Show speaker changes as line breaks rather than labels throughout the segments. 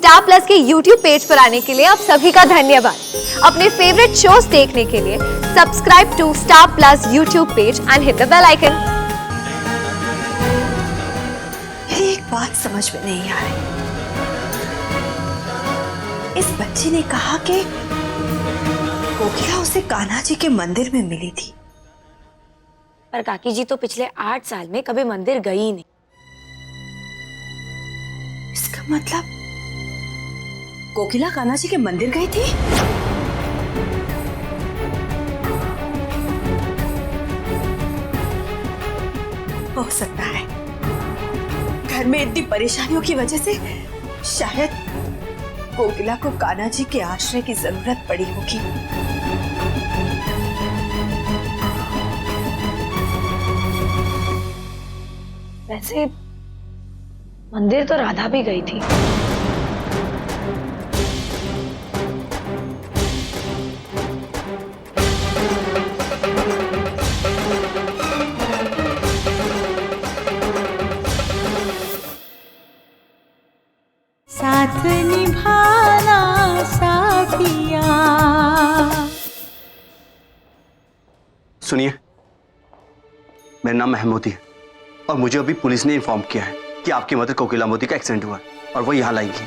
Star plus के YouTube page पर आने के लिए आप सभी का धन्यवाद। अपने फेवरेट शोज देखने के लिए subscribe to Star Plus YouTube page and hit the bell icon.
एक बात समझ में नहीं आ रही। इस बच्ची ने कहा कि कोकिला उसे कान्हा जी के मंदिर में मिली थी,
पर काकी जी तो पिछले 8 साल में कभी मंदिर गई नहीं।
इसका मतलब कोकिला कान्हा जी के मंदिर गई थी? हो सकता है घर में इतनी परेशानियों की वजह से शायद कोकिला को कान्हा जी के आश्रय की जरूरत पड़ी होगी।
वैसे मंदिर तो राधा भी गई थी।
साथ निभाना साथिया।
सुनिए, मेरा नाम महमूदी है और मुझे अभी पुलिस ने इन्फॉर्म किया है कि आपकी मदर कोकिला मोदी का एक्सीडेंट हुआ है और वो यहाँ लाएंगी।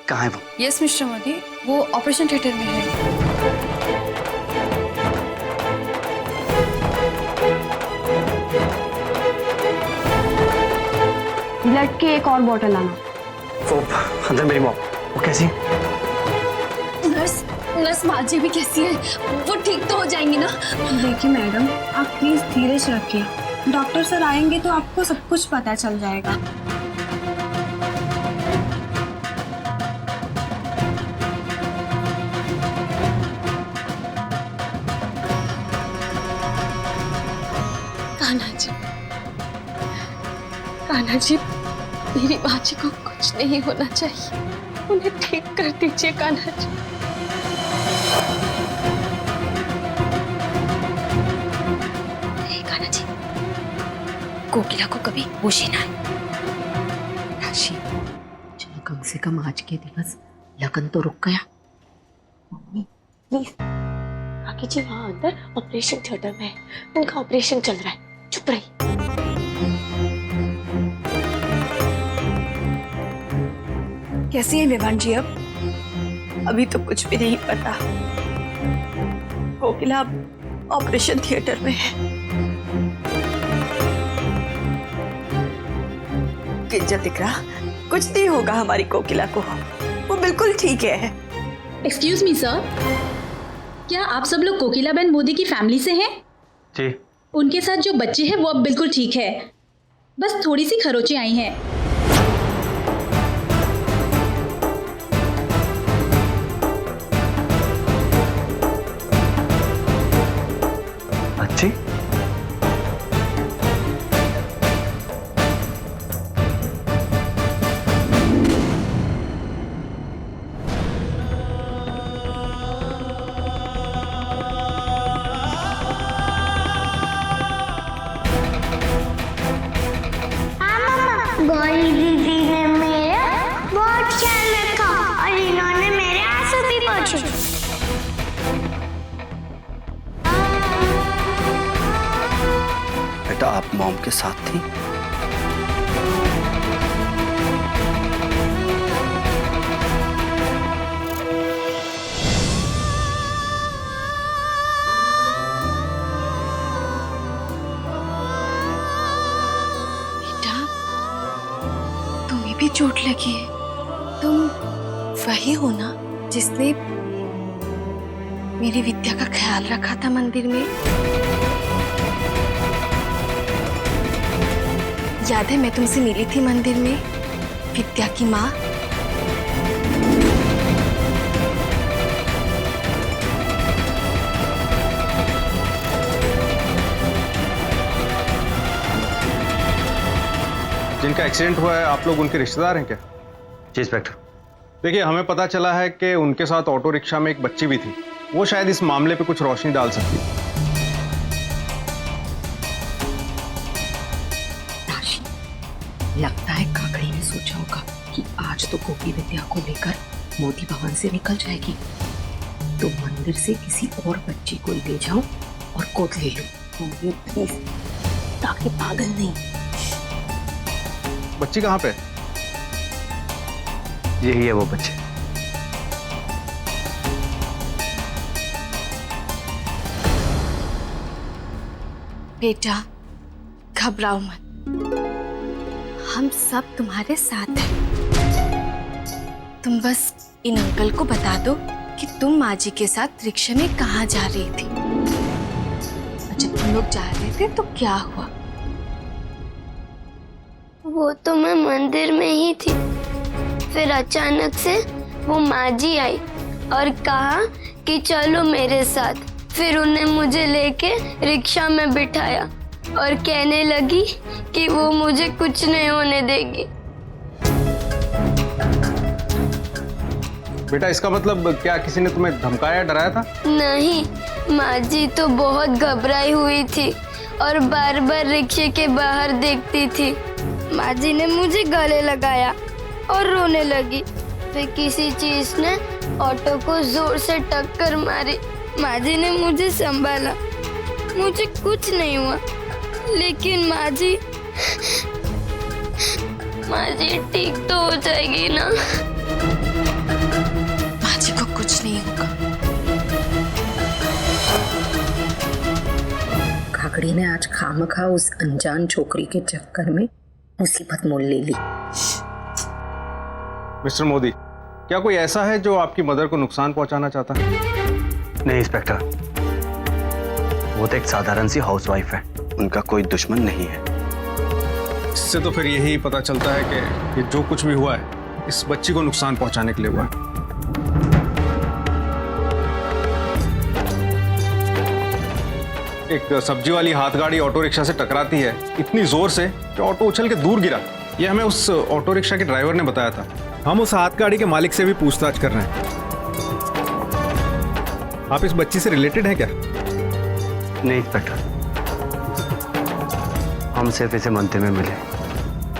कहाँ है वो?
यस मिस्टर मोदी, वो ऑपरेशन थिएटर में है।
ब्लड की एक और बोतल लाना।
वो अंदर मेरी मॉम, वो कैसी?
नर्स माजी भी कैसी है? वो ठीक तो हो जाएंगी ना?
देखिए मैडम, आप प्लीज धीरज रखिए। डॉक्टर सर आएंगे तो आपको सब कुछ पता चल जाएगा।
कान्हा जी, मेरी बाजी को कुछ नहीं होना चाहिए। उन्हें ठीक कर दीजिए कान्हा जी। कान्हा जी, कोकिला को कभी होश ही ना आए।
राशि, चलो कम से कम आज के दिवस लगन तो रुक गया।
मम्मी प्लीज, काकी जी वहां अंदर ऑपरेशन थिएटर में है, उनका ऑपरेशन चल रहा है, चुप रही।
कैसी है मेवान जी? अब अभी तो कुछ भी नहीं पता। कोकिला ऑपरेशन थिएटर में है। किंजल दिख रहा, कुछ नहीं होगा हमारी कोकिला को, वो बिल्कुल ठीक है।
एक्सक्यूज मी सर, क्या आप सब लोग कोकिला बहन मोदी की फैमिली से हैं?
जी।
उनके साथ जो बच्चे हैं वो अब बिल्कुल ठीक है, बस थोड़ी सी खरोंचें आई हैं।
अच्छी?
गौरी दीदी ने मेरा बहुत ख्याल रखा और इन्होंने मेरे आंसू भी पोंछे।
बेटा, आप मॉम के साथ थी?
तुम्हें भी चोट लगी है? तुम वही हो ना जिसने मेरी विद्या का ख्याल रखा था मंदिर में? याद है मैं तुमसे मिली थी मंदिर में, विद्या की माँ?
जिनका एक्सीडेंट हुआ है, आप लोग उनके रिश्तेदार हैं क्या?
जी इंस्पेक्टर।
देखिए, हमें पता चला है कि उनके साथ ऑटो रिक्शा में एक बच्ची भी थी। वो शायद इस मामले पे कुछ रोशनी डाल सकती है।
लगता है काकड़ी ने सोचा होगा कि आज तो गोपी विद्या को लेकर मोदी भवन से निकल जाएगी, तो मंदिर से किसी और बच्ची को ले जाऊं और गोद ले लूं। ये प्लीज, ताकि पागल नहीं।
बच्ची कहाँ पे?
यही है वो बच्चे।
बेटा घबराओ मत, हम सब तुम्हारे साथ हैं। तुम बस इन अंकल को बता दो कि तुम माँ जी के साथ रिक्शा में कहाँ जा रही थी, और जब तुम लोग जा रहे थे तो क्या हुआ?
वो तो मैं मंदिर में ही थी, फिर अचानक से वो माँ जी आई और कहा कि चलो मेरे साथ। फिर उन्हें मुझे लेके रिक्शा में बिठाया और कहने लगी कि वो मुझे कुछ नहीं होने देगी।
बेटा इसका मतलब क्या किसी ने तुम्हें धमकाया, डराया था?
नहीं, माँ जी तो बहुत घबराई हुई थी और बार बार रिक्शे के बाहर देखती थी। माँ जी ने मुझे गले लगाया और रोने लगी। फिर किसी चीज ने ऑटो को जोर से टक्कर मारी। माँ जी ने मुझे संभाला, मुझे कुछ नहीं हुआ। लेकिन माँ जी ठीक तो हो जाएगी ना?
माँ जी को कुछ नहीं होगा।
काकड़ी ने आज खामखा उस अनजान छोकरी के चक्कर में मुसीबत मोल ले ली।
मिस्टर मोदी, क्या कोई ऐसा है जो आपकी मदर को नुकसान पहुंचाना चाहता है?
नहीं इंस्पेक्टर, वो तो एक साधारण सी हाउसवाइफ है, उनका कोई दुश्मन नहीं है।
इससे तो फिर यही पता चलता है कि ये जो कुछ भी हुआ है इस बच्ची को नुकसान पहुंचाने के लिए हुआ है। एक सब्जी वाली हाथ गाड़ी ऑटो रिक्शा से टकराती है इतनी जोर से कि ऑटो उछल के दूर गिरा। ये हमें उस ऑटो रिक्शा के ड्राइवर ने बताया था। हम उस हाथ गाड़ी के मालिक से भी पूछताछ कर रहे हैं। आप इस बच्ची से रिलेटेड हैं क्या?
नहीं इंस्पेक्टर, हम सिर्फ इसे मंदिर में मिले।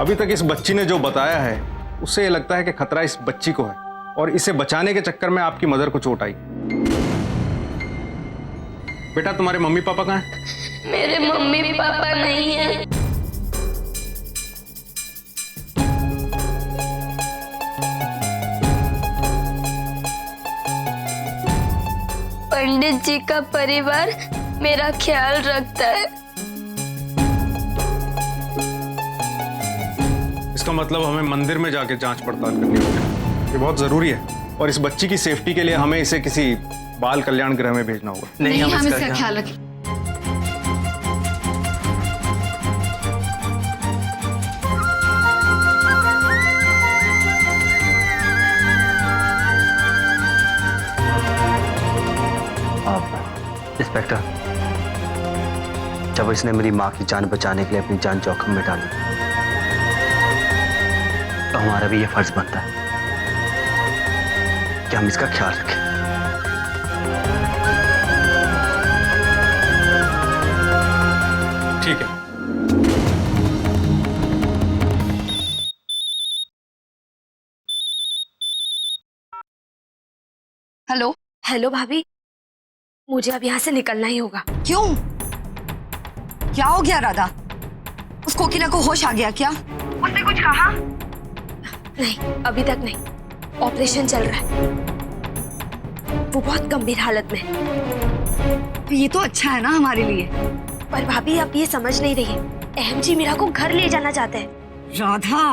अभी तक इस बच्ची ने जो बताया है उससे ये लगता है कि खतरा इस बच्ची को है और इसे बचाने के चक्कर में आपकी मदर को चोट आई। बेटा तुम्हारे मम्मी पापा कहाँ हैं?
मेरे मम्मी पापा नहीं है। पंडित जी का परिवार मेरा ख्याल रखता है।
इसका मतलब हमें मंदिर में जाके जांच पड़ताल करनी होगी। ये बहुत जरूरी है और इस बच्ची की सेफ्टी के लिए हमें इसे किसी बाल कल्याण गृह में भेजना होगा।
नहीं, हम इसका ख्याल रखें।
इंस्पेक्टर, जब इसने मेरी माँ की जान बचाने के लिए अपनी जान जोखिम में डाली तो हमारा भी ये फर्ज बनता है कि हम इसका ख्याल रखें।
ठीक है।
हेलो
हेलो भाभी, मुझे अब यहाँ से निकलना ही होगा।
क्यों? क्या हो गया राधा? उस कोकिला को होश आ गया क्या? उसने कुछ कहा?
नहीं, अभी तक नहीं। ऑपरेशन चल रहा है, वो बहुत गंभीर हालत में है।
ये तो अच्छा है ना हमारे लिए।
पर भाभी आप ये समझ नहीं रही, अहम जी मीरा को घर ले जाना चाहते हैं।
राधा,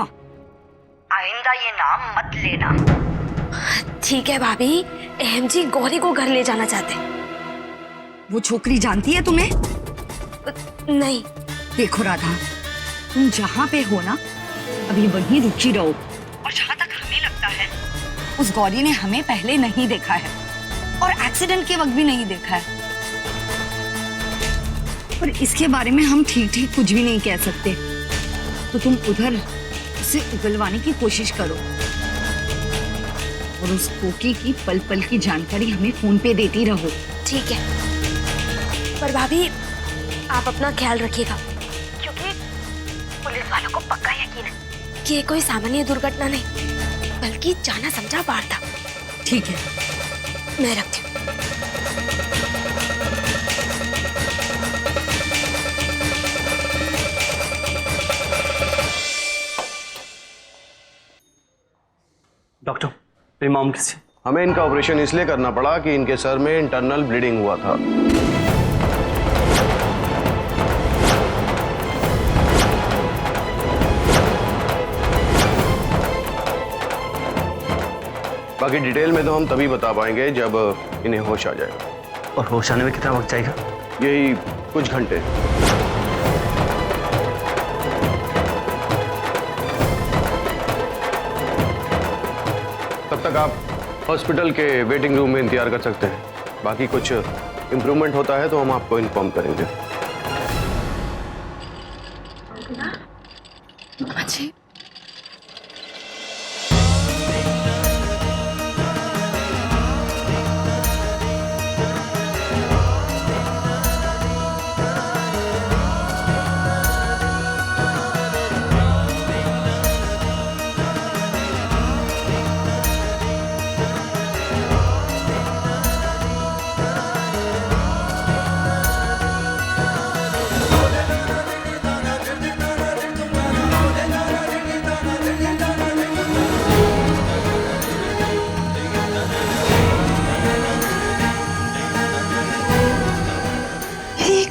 आइंदा ये नाम मत लेना।
ठीक है भाभी, अहम जी गौरी को घर ले जाना चाहते हैं।
वो छोकरी जानती है तुम्हें?
नहीं।
देखो राधा, तुम जहाँ पे हो ना अभी वहीं रुकी रहो। और जहाँ तक हमें लगता है उस गौरी ने हमें पहले नहीं देखा है और एक्सीडेंट के वक्त भी नहीं देखा है। पर इसके बारे में हम ठीक ठीक कुछ भी नहीं कह सकते। तो तुम उधर उसे उगलवाने की कोशिश करो और उस कोकी की पल पल की जानकारी हमें फोन पे देती रहो।
ठीक है, पर भाभी आप अपना ख्याल रखिएगा, क्योंकि पुलिस वालों को पक्का यकीन है कि ये कोई सामान्य दुर्घटना नहीं। बल्कि जाना समझा बाहर था।
ठीक है।
मैं रखती हूँ।
डॉक्टर, मेरी मॉम कैसी?
हमें इनका ऑपरेशन इसलिए करना पड़ा कि इनके सर में इंटरनल ब्लीडिंग हुआ था। बाकी डिटेल में तो हम तभी बता पाएंगे जब इन्हें होश आ जाएगा।
और होश आने में कितना वक्त जाएगा?
यही कुछ घंटे। तब तक आप हॉस्पिटल के वेटिंग रूम में इंतजार कर सकते हैं। बाकी कुछ इम्प्रूवमेंट होता है तो हम आपको इन्फॉर्म करेंगे।
अच्छी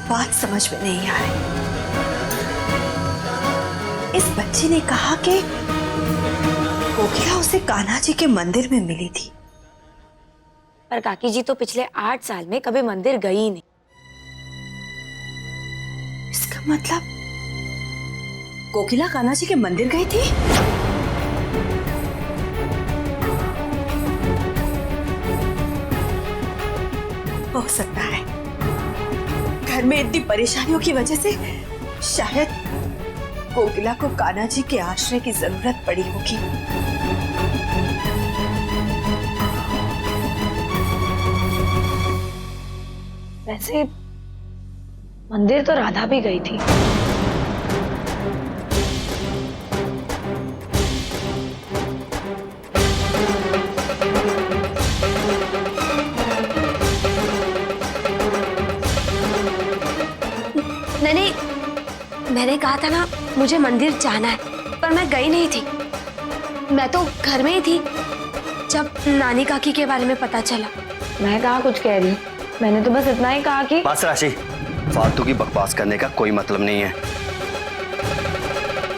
बात समझ में नहीं आ रही। इस बच्ची ने कहा कि कोकिला उसे कान्हा जी के मंदिर में मिली थी,
पर काकी जी तो पिछले 8 साल में कभी मंदिर गई नहीं।
इसका मतलब कोकिला कान्हा जी के मंदिर गई थी? हो सकता है घर में इतनी परेशानियों की वजह से शायद कोकिला को कान्हा जी के आश्रय की जरूरत पड़ी होगी।
वैसे मंदिर तो राधा भी गई थी।
मैंने कहा था ना मुझे मंदिर जाना है, पर मैं गई नहीं थी। मैं तो घर में ही थी जब नानी काकी के बारे में पता चला।
मैं कहाँ कुछ कह रही हूँ, मैंने तो बस इतना ही कहा कि
बस राशि, फालतू की बकवास करने का कोई मतलब नहीं है।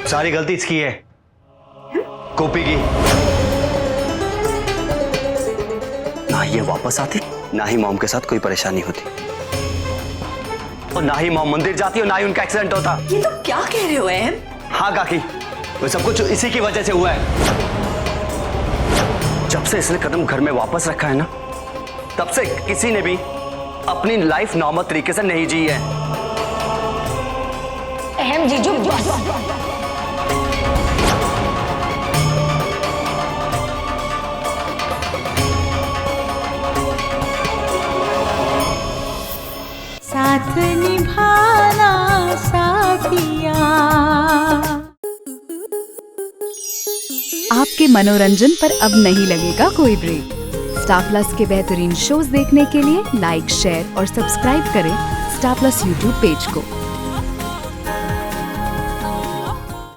सारी गलती इसकी है, गोपी की। ना ये वापस आती, ना ही मॉम के साथ कोई परेशानी होती, और ना ही मॉम मंदिर जाती और ना ही उनका एक्सीडेंट होता।
ये तो क्या कह रहे हो एम?
हाँ काकी, वो सब कुछ इसी की वजह से हुआ है। जब से इसने कदम घर में वापस रखा है ना, तब से किसी ने भी अपनी लाइफ नॉर्मल तरीके से नहीं जी है।
अहम जीजू बस।
साथ निभाना साथिया।
आपके मनोरंजन पर अब नहीं लगेगा कोई ब्रेक। स्टार प्लस के बेहतरीन शोज देखने के लिए लाइक, शेयर और सब्सक्राइब करें स्टार प्लस यूट्यूब पेज को।